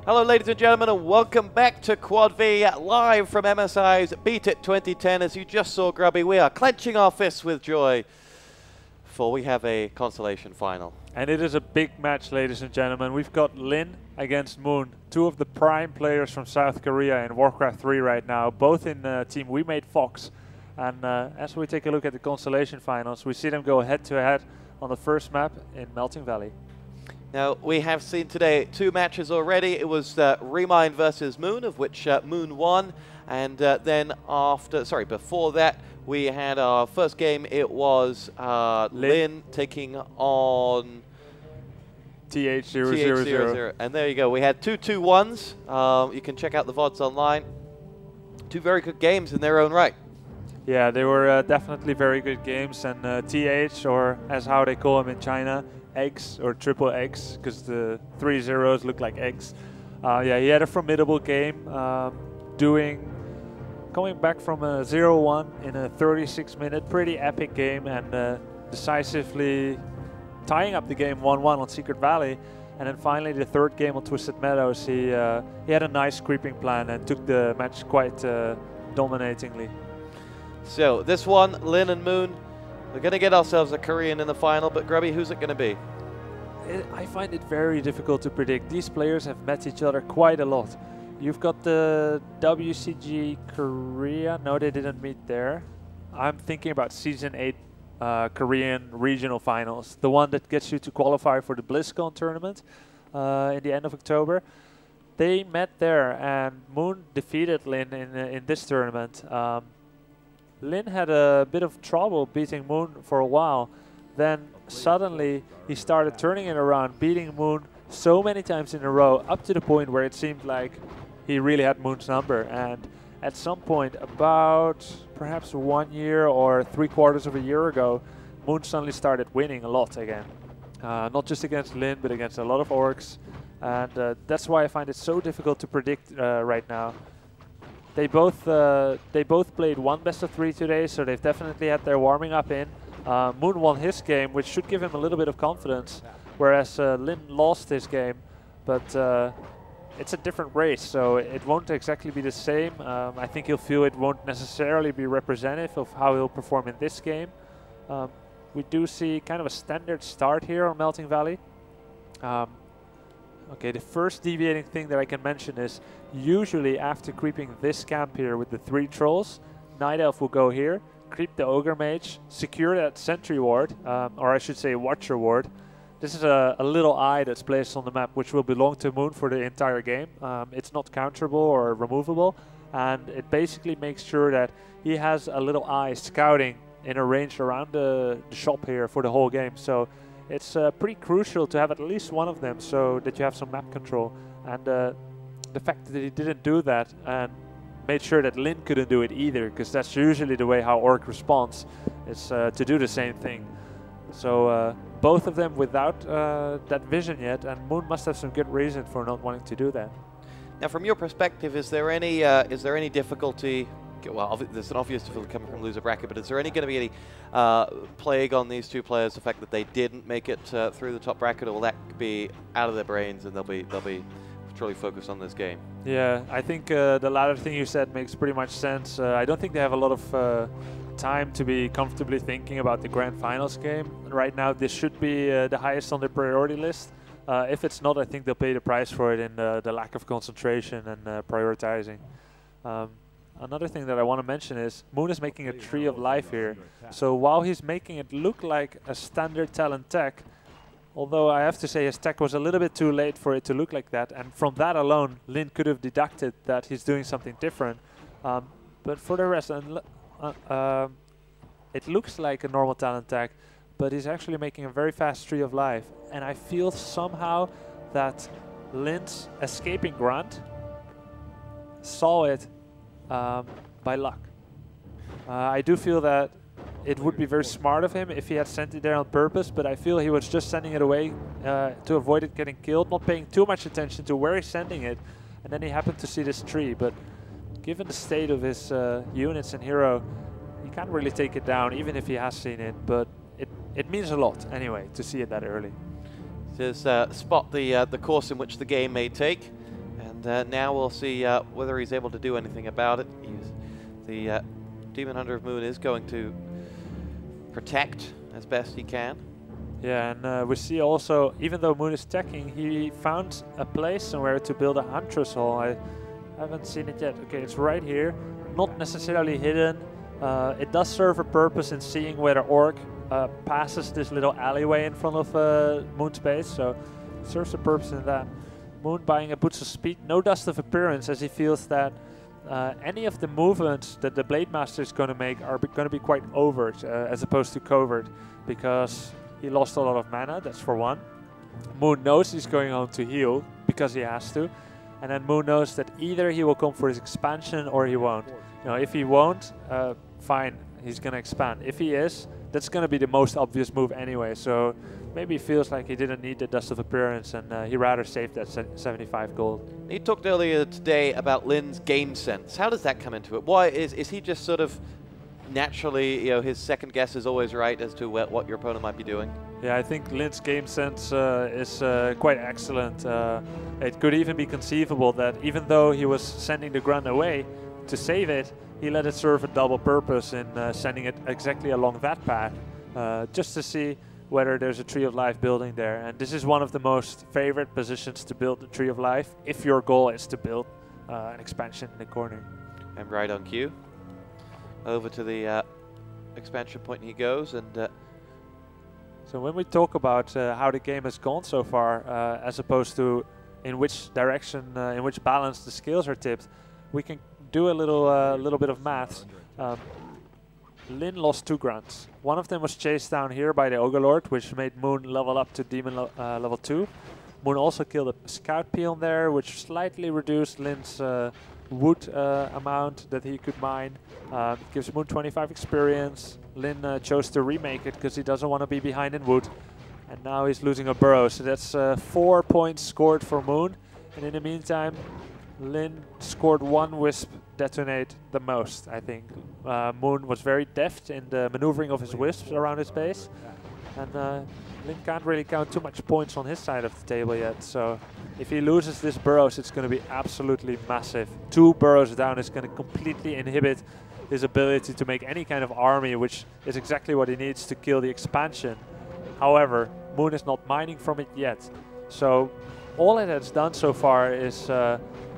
Hello ladies and gentlemen, and welcome back to Quad V, live from MSI's Beat It 2010. As you just saw, Grubby, we are clenching our fists with joy, for we have a consolation final. And it is a big match, ladies and gentlemen. We've got Lin against Moon, two of the prime players from South Korea in Warcraft 3 right now, both in team We Made Fox. And as we take a look at the consolation finals, we see them go head-to-head on the first map in Melting Valley. Now, we have seen today two matches already. It was Remind versus Moon, of which Moon won. And then before that, we had our first game. It was Lin taking on TH000. And there you go. We had two 2-2-1s. You can check out the VODs online. Two very good games in their own right. Yeah, they were definitely very good games. And TH, or as how they call them in China, Eggs or triple X, because the 3 zeros look like eggs. Yeah, he had a formidable game, coming back from a 0-1 in a 36-minute, pretty epic game, and decisively tying up the game 1-1 on Secret Valley. And then finally the third game on Twisted Meadows, he had a nice creeping plan and took the match quite dominatingly. So this one, Lin and Moon, we're going to get ourselves a Korean in the final, but Grubby, who's it going to be? I find it very difficult to predict. These players have met each other quite a lot. You've got the WCG Korea. No, they didn't meet there. I'm thinking about Season 8 Korean regional finals. The one that gets you to qualify for the BlizzCon tournament in the end of October. They met there, and Moon defeated Lin in this tournament. Lin had a bit of trouble beating Moon for a while. Then suddenly he started turning it around, beating Moon so many times in a row, up to the point where it seemed like he really had Moon's number. And at some point, about perhaps 1 year or 3/4 of a year ago, Moon suddenly started winning a lot again. Not just against Lin, but against a lot of orcs. And that's why I find it so difficult to predict right now. They both played one best-of-3 today, so they've definitely had their warming up in. Moon won his game, which should give him a little bit of confidence, whereas Lin lost his game. But it's a different race, so it won't exactly be the same. I think he'll feel it won't necessarily be representative of how he'll perform in this game. We do see kind of a standard start here on Melting Valley. Okay, the first deviating thing that I can mention is usually after creeping this camp here with the 3 trolls, Night Elf will go here, creep the Ogre Mage, secure that Sentry Ward, or I should say Watcher Ward. This is a little eye that's placed on the map which will belong to Moon for the entire game. It's not counterable or removable, and it basically makes sure that he has a little eye scouting in a range around the shop here for the whole game. So it's pretty crucial to have at least one of them so that you have some map control. And the fact that he didn't do that and made sure that Lin couldn't do it either, because that's usually the way how Orc responds, is to do the same thing. So both of them without that vision yet, and Moon must have some good reason for not wanting to do that. Now, from your perspective, is there any difficulty? Well, there's an obvious difficulty coming from loser bracket, but is there going to be any plague on these two players? The fact that they didn't make it through the top bracket, or will that be out of their brains and they'll be truly focused on this game? Yeah, I think the latter thing you said makes pretty much sense. I don't think they have a lot of time to be comfortably thinking about the grand finals game. Right now, this should be the highest on their priority list. If it's not, I think they'll pay the price for it in the lack of concentration and prioritizing. Another thing that I want to mention is Moon is making a Tree of Life here. So while he's making it look like a standard talent tech, although I have to say his tech was a little bit too late for it to look like that, and from that alone, Lin could have deducted that he's doing something different. But for the rest, it looks like a normal talent tech, but he's actually making a very fast Tree of Life. And I feel somehow that Lin's escaping grunt saw it by luck. I do feel that it would be very smart of him if he had sent it there on purpose, but I feel he was just sending it away to avoid it getting killed, not paying too much attention to where he's sending it, and then he happened to see this tree. But given the state of his units and hero, he can't really take it down, even if he has seen it, but it means a lot anyway to see it that early. Just spot the course in which the game may take. And now we'll see whether he's able to do anything about it. The Demon Hunter of Moon is going to protect as best he can. Yeah, and we see also, even though Moon is attacking, he found a place somewhere to build a Huntress Hall. I haven't seen it yet. Okay, it's right here. Not necessarily hidden. It does serve a purpose in seeing where the orc passes this little alleyway in front of Moon's base, so it serves a purpose in that. Moon buying a boost of speed, no dust of appearance, as he feels that any of the movements that the Blade Master is going to make are going to be quite overt as opposed to covert, because he lost a lot of mana, that's for one. Moon knows he's going home to heal, because he has to. And then Moon knows that either he will come for his expansion or he won't. You know, if he won't, fine, he's going to expand. If he is, that's going to be the most obvious move anyway. So maybe he feels like he didn't need the Dust of Appearance, and he rather saved that 75 gold. He talked earlier today about Lin's game sense. How does that come into it? Why is he just sort of naturally, you know, his second guess is always right as to what your opponent might be doing? Yeah, I think Lin's game sense is quite excellent. It could even be conceivable that even though he was sending the Grunt away to save it, he let it serve a double purpose in sending it exactly along that path, just to see whether there's a Tree of Life building there. And this is one of the most favorite positions to build the Tree of Life if your goal is to build an expansion in the corner. And right on cue. Over to the expansion point he goes, and so when we talk about how the game has gone so far, as opposed to in which direction, in which balance the scales are tipped, we can do a little bit of maths. Lin lost 2 grunts. One of them was chased down here by the Ogre Lord, which made Moon level up to Demon level 2. Moon also killed a Scout Peon there, which slightly reduced Lin's wood amount that he could mine. Gives Moon 25 experience. Lin chose to remake it because he doesn't want to be behind in wood. And now he's losing a burrow, so that's 4 points scored for Moon. And in the meantime, Lin scored 1 Wisp detonate the most, I think. Moon was very deft in the maneuvering of his Wisps around his base. And Lin can't really count too much points on his side of the table yet, so if he loses this burrows, it's going to be absolutely massive. 2 burrows down is going to completely inhibit his ability to make any kind of army, which is exactly what he needs to kill the expansion. However, Moon is not mining from it yet, so all it has done so far is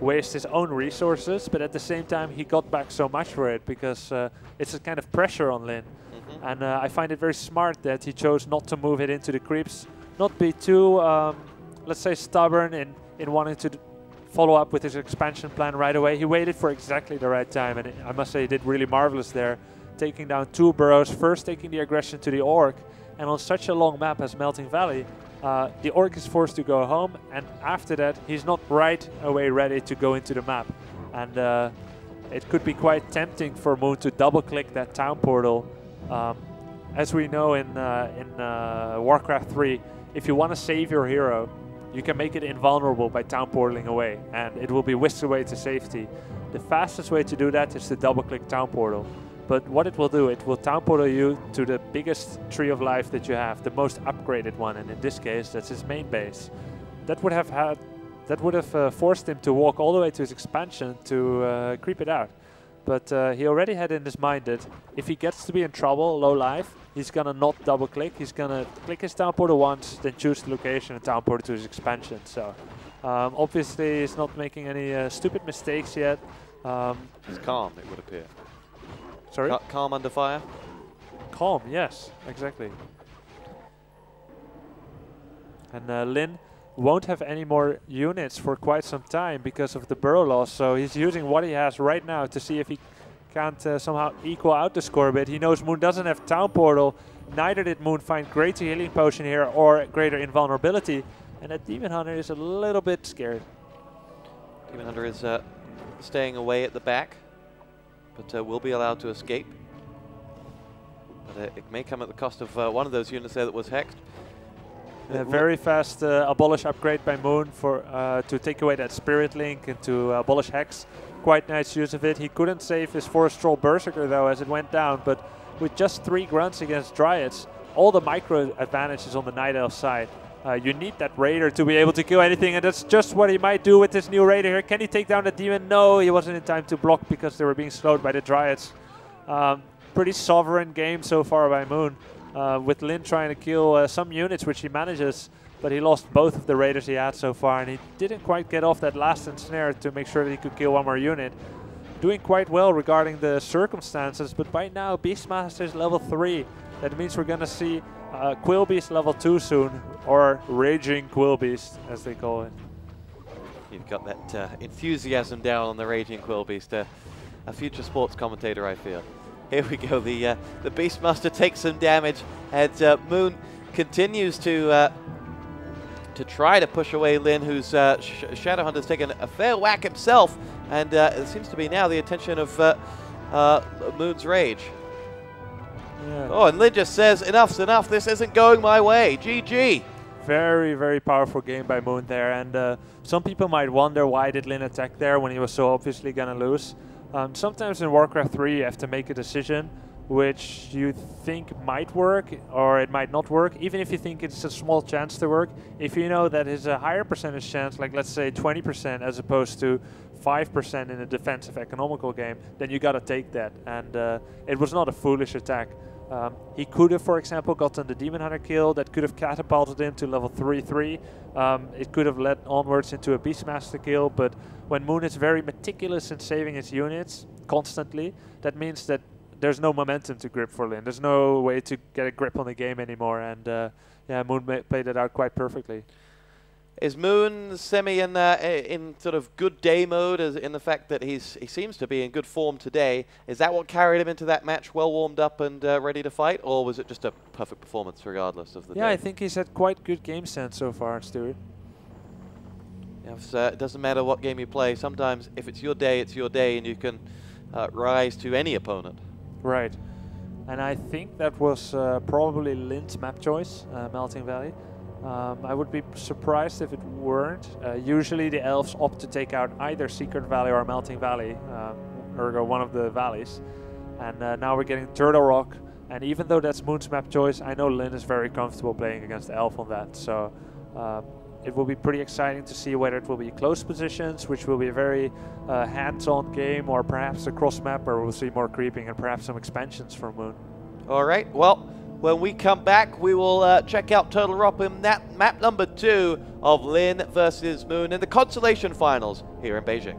waste his own resources, but at the same time he got back so much for it, because it's a kind of pressure on Lin. And I find it very smart that he chose not to move it into the creeps, not be too, let's say, stubborn in wanting to follow up with his expansion plan right away. He waited for exactly the right time, and I must say he did really marvelous there, taking down 2 burrows, first taking the aggression to the Orc, and on such a long map as Melting Valley, the Orc is forced to go home, and after that he's not right away ready to go into the map. And it could be quite tempting for Moon to double-click that town portal. As we know in Warcraft 3, if you want to save your hero, you can make it invulnerable by town portaling away, and it will be whisked away to safety. The fastest way to do that is to double-click town portal. But what it will do, it will town portal you to the biggest Tree of Life that you have, the most upgraded one, and in this case, that's his main base. That would have forced him to walk all the way to his expansion to creep it out. But he already had in his mind that if he gets to be in trouble, low life, he's gonna not double click. He's gonna click his town portal once, then choose the location and town portal to his expansion. So obviously he's not making any stupid mistakes yet. He's calm, it would appear. Sorry? Calm under fire? Calm, yes, exactly. And Lin won't have any more units for quite some time because of the burrow loss, so he's using what he has right now to see if he can't somehow equal out the score a bit. He knows Moon doesn't have town portal, neither did Moon find greater healing potion here or greater invulnerability, and that Demon Hunter is a little bit scared. Demon Hunter is staying away at the back, but will be allowed to escape. But it may come at the cost of one of those units there that was hexed. Very fast abolish upgrade by Moon for to take away that Spirit Link and to abolish Hex. Quite nice use of it. He couldn't save his Forest Troll Berserker though as it went down, but with just 3 grunts against Dryads, all the micro advantages on the Night Elf side. You need that Raider to be able to kill anything, and that's just what he might do with this new Raider here. Can he take down the Demon? No, he wasn't in time to block because they were being slowed by the Dryads. Pretty sovereign game so far by Moon, with Lin trying to kill some units, which he manages, but he lost both of the Raiders he had so far, and he didn't quite get off that last ensnare to make sure that he could kill one more unit. Doing quite well regarding the circumstances, but by now Beastmaster is level 3. That means we're going to see Quillbeast level 2 soon, or Raging Quillbeast as they call it. You've got that enthusiasm down on the Raging Quillbeast, a future sports commentator, I feel. Here we go, the Beastmaster takes some damage, and Moon continues to try to push away Lin, whose Shadowhunter's taken a fair whack himself, and it seems to be now the attention of Moon's Rage. Yeah. Oh, and Lin just says, enough's enough, this isn't going my way, GG. Very, very powerful game by Moon there, and some people might wonder why did Lin attack there when he was so obviously gonna lose. Sometimes in Warcraft 3 you have to make a decision which you think might work or it might not work, even if you think it's a small chance to work. If you know that it's a higher percentage chance, like let's say 20% as opposed to 5% in a defensive economical game, then you gotta take that, and it was not a foolish attack. He could have, for example, gotten the Demon Hunter kill that could have catapulted him to level 3-3. It could have led onwards into a Beastmaster kill, but when Moon is very meticulous in saving his units constantly, that means that there's no momentum to grip for Lin. There's no way to get a grip on the game anymore, and yeah, Moon played it out quite perfectly. Is Moon semi in sort of good day mode, as in the fact that he seems to be in good form today? Is that what carried him into that match, well warmed up and ready to fight, or was it just a perfect performance regardless of the day? Yeah, I think he's had quite good game sense so far, Stuart. Yes, it doesn't matter what game you play. Sometimes if it's your day, and you can rise to any opponent. Right. And I think that was probably Lin's map choice, Melting Valley. I would be surprised if it weren't. Usually the elves opt to take out either Secret Valley or Melting Valley, ergo one of the valleys. And now we're getting Turtle Rock, and even though that's Moon's map choice, I know Lin is very comfortable playing against the elf on that. So it will be pretty exciting to see whether it will be close positions, which will be a very hands-on game, or perhaps a cross map where we'll see more creeping and perhaps some expansions from Moon. All right, well, when we come back, we will check out Turtle Rock in that map number 2 of Lin versus Moon in the consolation finals here in Beijing.